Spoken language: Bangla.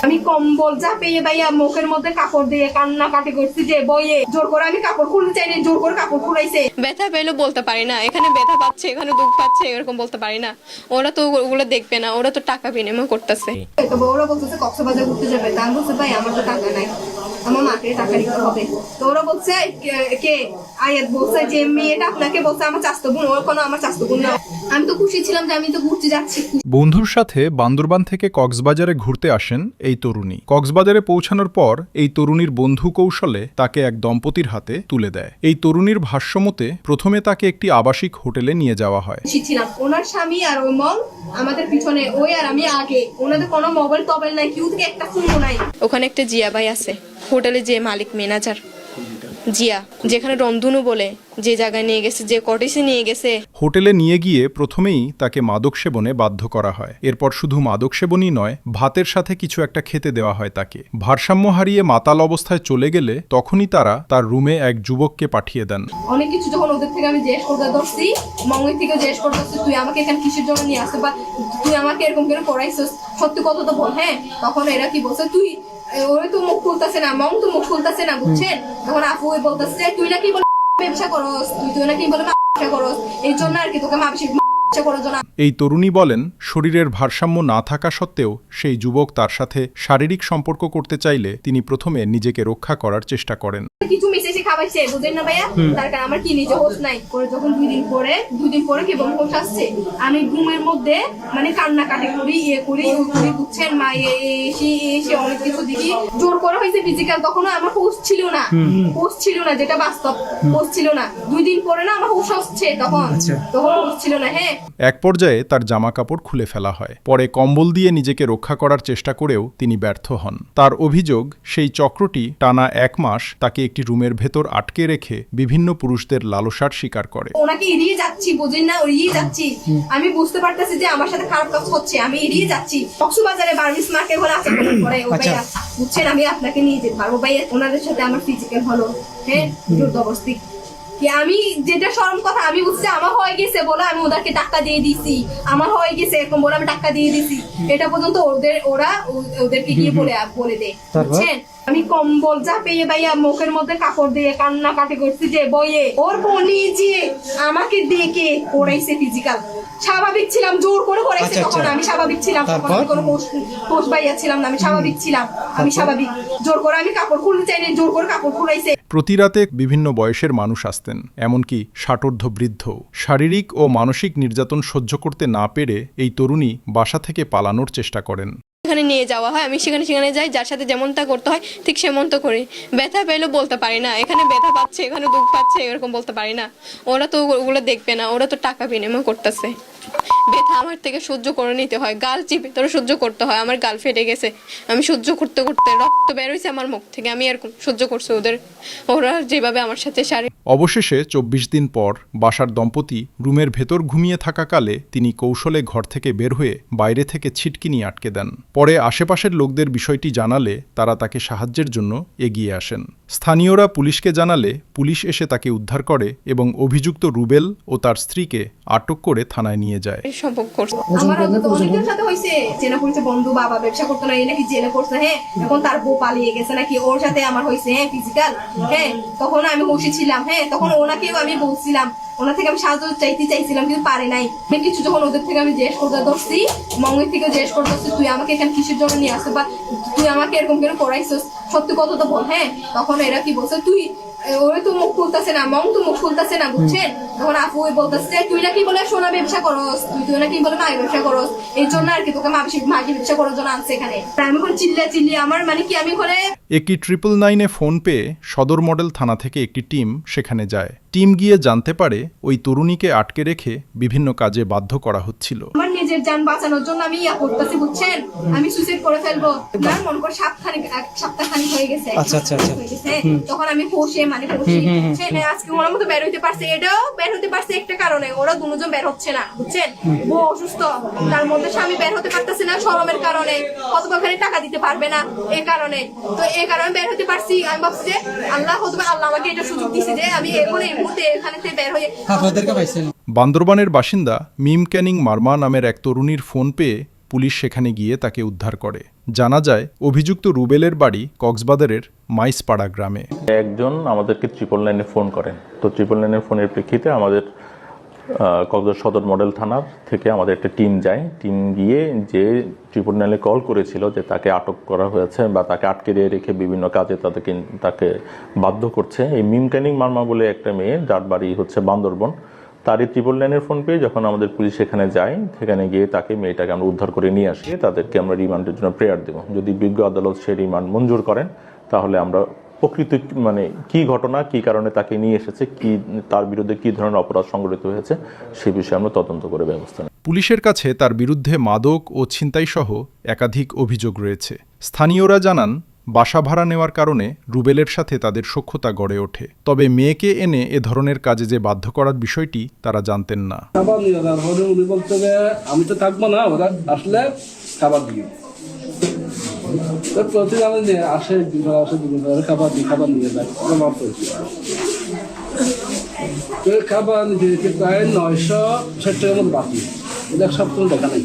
আমি কম্বল চাপিয়ে ভাইয়া মুখের মধ্যে কাপড় দিয়ে কান্না কাটি করছি যে বইয়ে জোর করে আমি কাপড় খুলতে চাইনি, জোর করে কাপড় খুলাইছে। ব্যথা পেলেও বলতে পারি না, এখানে ব্যথা পাচ্ছে, এখানে দুঃখ পাচ্ছে, এরকম বলতে পারি না। ওরা তো ওগুলো দেখবে না, ওরা তো টাকা বিনিময় করতেছে। তো ওরা বলতেছে কক্সবাজার ঘুরতে যাবে, তা আমি বলছি ভাই আমার তো টাকা নাই, আমার মাকে টাকা দিতে হবে। তো ওরা বলছে কে আয়াত বলছে যে মেয়েটা আপনাকে বলছে আমার চাস্তো বোন, ওর কোনো আমার চাস্তো বোন না। আমি তো খুশি ছিলাম যে আমি তো ঘুরতে যাচ্ছি। বন্ধুর সাথে বান্দরবান থেকে কক্সবাজারে ঘুরতে আসেন এই তরুণী। কক্সবাজারে পৌঁছানোর পর এই তরুণীর বন্ধু কৌশলে তাকে এক দম্পতির হাতে তুলে দেয়। এই তরুণীর ভাষ্যমতে প্রথমে তাকে একটি আবাসিক হোটেলে নিয়ে যাওয়া হয়। খুশি ছিলাম, ওনার স্বামী আর ওই মল আমাদের পিছনে, ওই আর আমি আগে। ওনাদের কোনো মোবাইল টোবাইল নাই, কেউ থেকে একটা ফোনও নাই। ওখানে একটা জিয়া ভাই আছে, হোটেলে যে মালিক ম্যানেজার জিয়া, যেখানে রন্ধনু বলে যে জায়গায় নিয়ে গেছে, যে কটেজে নিয়ে গেছে। হোটেলে নিয়ে গিয়ে প্রথমেই তাকে মাদক সেবনে বাধ্য করা হয়। এরপর শুধু মাদক সেবনই নয়, ভাতের সাথে কিছু একটা খেতে দেওয়া হয় তাকে। ভারসাম্য হারিয়ে মাতাল অবস্থায় চলে গেলে তখনই তারা তার রুমে এক যুবককে পাঠিয়ে দেন। অনেক কিছু যখন ওদের থেকে আমি জিজ্ঞেস করতে ধরছি, মঙ্গল থেকে জিজ্ঞেস করতে ধরছি তুই আমাকে এখানে কিসের জন্য নিয়ে আসতে, বা তুই আমাকে এরকম করে করাইছিস, সত্যি কথা তো বল। হ্যাঁ, তখন এরা কি বলছে, তুই ওই তো মুখ খুলতেছে না, মং তো মুখ খুলতেছে না, বুঝছেন। তখন আপু বলতেছে তুই নাকি বলে ব্যবসা করস, তুই নাকি বলে ব্যবসা করস, এই জন্য আর কি তোকে ব্যবসা করার জন্য। এই তরুণী বলেন, শরীরের ভারসাম্য না থাকা সত্ত্বেও সেই যুবক তার সাথে শারীরিক সম্পর্ক করতে চাইলে তিনি প্রথমে নিজেকে রক্ষা করার চেষ্টা করেন। কিছু মিশাইছে খাবাইছে, বুঝেন না ভাইয়া, তার কারণে আমার কি নিজে হোশ নাই। করে যখন দুই দিন পরে কি বল হোশ আসছে, আমি ঘুমের মধ্যে মানে কান্নাকাটি করি, করি বুঝছেন। মা এসে অনেক কিছু দেখি, জোর করা হয়েছে ফিজিক্যাল। তখনও আমার হোশ ছিল না, যেটা বাস্তব, হোশ ছিল না। 2 দিন পরে না আমার হোশ আসছে, তখন হোশ ছিল না। হ্যাঁ, এক পর্যায়ে তার জামা কাপড় খুলে ফেলা হয়। পরে কম্বল দিয়ে নিজেকে রক্ষা করার চেষ্টা করেও তিনি ব্যর্থ হন। তার অভিযোগ, সেই চক্রটি টানা 1 মাস তাকে একটি রুমের ভেতর আটকে রেখে বিভিন্ন পুরুষদের লালসার শিকার করে। ওনাকে এড়িয়ে যাচ্ছি, বুঝেন না, এড়িয়ে যাচ্ছি। আমি বুঝতে পারতেছি যে আমার সাথে খারাপ কাজ হচ্ছে, আমি এড়িয়ে যাচ্ছি। কক্সবাজারে বার্মিস মার্কে হলে আছে করে ও ভাইয়া, বুঝছেন, আমি আপনাকে নিয়ে যেতে পারবো ভাইয়া। ওনাদের সাথে আমার ফিজিক্যাল হলো, হ্যাঁ, জোরদস্তি। কি আমি যেটা শরম কথা, আমি বুঝছি আমার হয়ে গেছে বলে আমি ওদেরকে টাকা দিয়ে দিছি, আমার হয়ে গেছে এরকম বলে আমি টাকা দিয়ে দিছি। এটা পর্যন্ত ওদেরকে গিয়ে বলে দেয়, বুঝছেন। আমি কম্বল চাপিয়ে ভাইয়া মুখের মধ্যে কাপড় দিয়ে কান্না কাটি করছি যে বইয়ে ওর বোনই যে আমাকে দেখে করাইছে ফিজিক্যাল। স্বাভাবিক ছিলাম, জোর করে করাইছে। তখন আমি স্বাভাবিক ছিলাম, তখন আমি কোনো হোশ পাইয়া ছিলাম না, আমি স্বাভাবিক ছিলাম, আমি স্বাভাবিক। জোর করে আমি কাপড় খুলতে চাইনি, জোর করে কাপড় খুলাইছে। প্রতি রাতে বিভিন্ন বয়সের মানুষ আসতেন, এমনকি 60ঊর্ধ্ব বৃদ্ধ। শারীরিক ও মানসিক নির্যাতন সহ্য করতে না পেরে এই তরুণী বাসা থেকে পালানোর চেষ্টা করেন। এখানে নিয়ে যাওয়া হয়, আমি সেখানে যাই, যার সাথে যেমনটা করতে হয় ঠিক সেমনটা করি। ব্যথা পেলেও বলতে পারি না, এখানে ব্যথা পাচ্ছে, এখানে দুঃখ পাচ্ছে, এরকম বলতে পারি না। ওরা তো ওগুলো দেখবে না, ওরা তো টাকা বিনিময় করতেছে। ব্যথা আমার থেকে সহ্য করে নিতে হয়, গাল চিপে তোরা সহ্য করতে হয়। আমার গাল ফেটে গেছে, আমি সহ্য করতে করতে রক্ত বের হয়েছে আমার মুখ থেকে, আমি এরকম সহ্য করছি ওরা যেভাবে আমার সাথে অবশেষে 24 দিন পর বাসার দম্পতি রুমের ভেতর ঘুমিয়ে থাকাকালে তিনি কৌশলে ঘর থেকে বের হয়ে বাইরে থেকে ছিটকিনি আটকে দেন। পরে আশেপাশের লোকদের বিষয়টি জানালে তারা তাকে সাহায্যের জন্য এগিয়ে আসেন। স্থানীয়রা পুলিশকে জানালে পুলিশ এসে তাকে উদ্ধার করে এবং অভিযুক্ত রুবেল ও তার স্ত্রীকে আটক করে থানায় নিয়ে যায়। অনেকের সাথে হয়েছে, চেনা পরিচয় বন্ধু, বাবা ব্যবসা করতো না, নাকি জেলে পড়ছে, হ্যাঁ, এখন তার বউ পালিয়ে গেছে নাকি, ওর সাথে আমার হয়েছে, হ্যাঁ, ফিজিক্যাল। হ্যাঁ, তখন আমি খুশি ছিলাম, হ্যাঁ, তখন ওনাকেও আমি বলছিলাম, ওনার থেকে আমি সাহায্য চাইছিলাম, কিন্তু পারে নাই। কিছু যখন ওদের থেকে আমি জিজ্ঞেস করতে ধরছি, মঙ্গল থেকে জিজ্ঞেস করতে ধরছি তুই আমাকে এখানে কিসের জন্য নিয়ে আসতে, বা তুই আমাকে এরকম করে করাইছিস, সত্যি কথা তো বল। হ্যাঁ, তখন এরা কি বলছে, তুই ওই তো মুখ খুলতেছে না, মং তো মুখ খুলতেছে না, বুঝছেন। তখন আপু বলতেছে তুই নাকি বলে সোনা ব্যবসা করস, তুই নাকি বলে মায়ের ব্যবসা করস, এই জন্য আর কি তোকে মাগি ব্যবসা করার জন্য আনছে এখানে। আমি এখন চিল্লি আমার মানে কি, আমি করে একটি 999-এ ফোন পেয়ে সদর মডেল থানা থেকে একটি টিম সেখানে যায়। টিম গিয়ে জানতে পারে ওই তরুণীকে আটকে রেখে বিভিন্ন কাজে বাধ্য করা হচ্ছিল। আমার নিজের জান বাঁচানোর জন্য আমি করতেছি, বুঝছেন, আমি সুইসাইড করে ফেলবো। না মনে কর সপ্তাহখানি হয়ে গেছে। তখন আমি হোশে মানে আজকে ওনার মতো বের হইতে পারছে, এটাও বের হতে পারছে একটা কারণে, ওরা দুজন বের হচ্ছে না, বুঝছেন। বউ অসুস্থ, তার মধ্যে স্বামী বের হতে পারতেছে না শরমের কারণে, কতবার টাকা দিতে পারবে না, এই কারণে। তো এই কারণে বের হতে পারছি। আমি ভাবছি যে আল্লাহ আমাকে এটা সুযোগ দিছে যে আমি এখন এই মুহূর্তে এখানে থেকে বের হয়ে। বান্দরবানের বাসিন্দা মিম ক্যানিং মার্মা নামের এক তরুণীর ফোন পেয়ে পুলিশ সেখানে গিয়ে তাকে উদ্ধার করে। জানা যায় অভিযুক্ত রুবেলের বাড়ি কক্সবাজারের মাইসপাড়া গ্রামে। একজন আমাদেরকে 999-এ ফোন করেন। তো 999-এর ফোনের প্রেক্ষিতে আমাদের কক্সবাজার সদর মডেল থানার থেকে আমাদের একটা টিম যায়। টিম গিয়ে যে 999-এ কল করেছিল যে তাকে আটক করা হয়েছে বা তাকে আটকে দিয়ে রেখে বিভিন্ন কাজে তাকে বাধ্য করছে, এই মিম ট্রেনিং মার্মা বলে একটা মেয়ে, যার বাড়ি হচ্ছে বান্দরবন, তারই 999-এর ফোন পেয়ে যখন আমাদের পুলিশ সেখানে যায়, সেখানে গিয়ে মেয়েটাকে আমরা উদ্ধার করে নিয়ে আসি। তাদেরকে আমরা রিমান্ডের জন্য প্রেয়ার দেব। যদি বিজ্ঞ আদালত সেই রিমান্ড মঞ্জুর করেন তাহলে আমরা প্রকৃত কি ঘটনা, কি কারণে তাকে নিয়ে এসেছে, কি তার বিরুদ্ধে কি ধরনের অপরাধ সংঘটিত হয়েছে সে বিষয়ে আমরা তদন্ত করে ব্যবস্থা নেব। পুলিশের কাছে তার বিরুদ্ধে মাদক ও ছিনতাইসহ একাধিক অভিযোগ রয়েছে। স্থানীয়রা জানান বাসা ভাড়া নেওয়ার কারণে রুবেলের সাথে তাদের সখ্যতা গড়ে ওঠে। তবে মেয়েকে এনে এ ধরনের কাজে যে বাধ্য করার বিষয়টি তারা জানতেন না। আমি তো থাকবো না, ওরা আসলে খাবার দিই, প্রতিদিন আসে খাবার দিই, খাবার নিয়ে যায়, খাবার নিতে প্রায় 960 টাকার মতো বাকি, এটা সব দেখা নাই।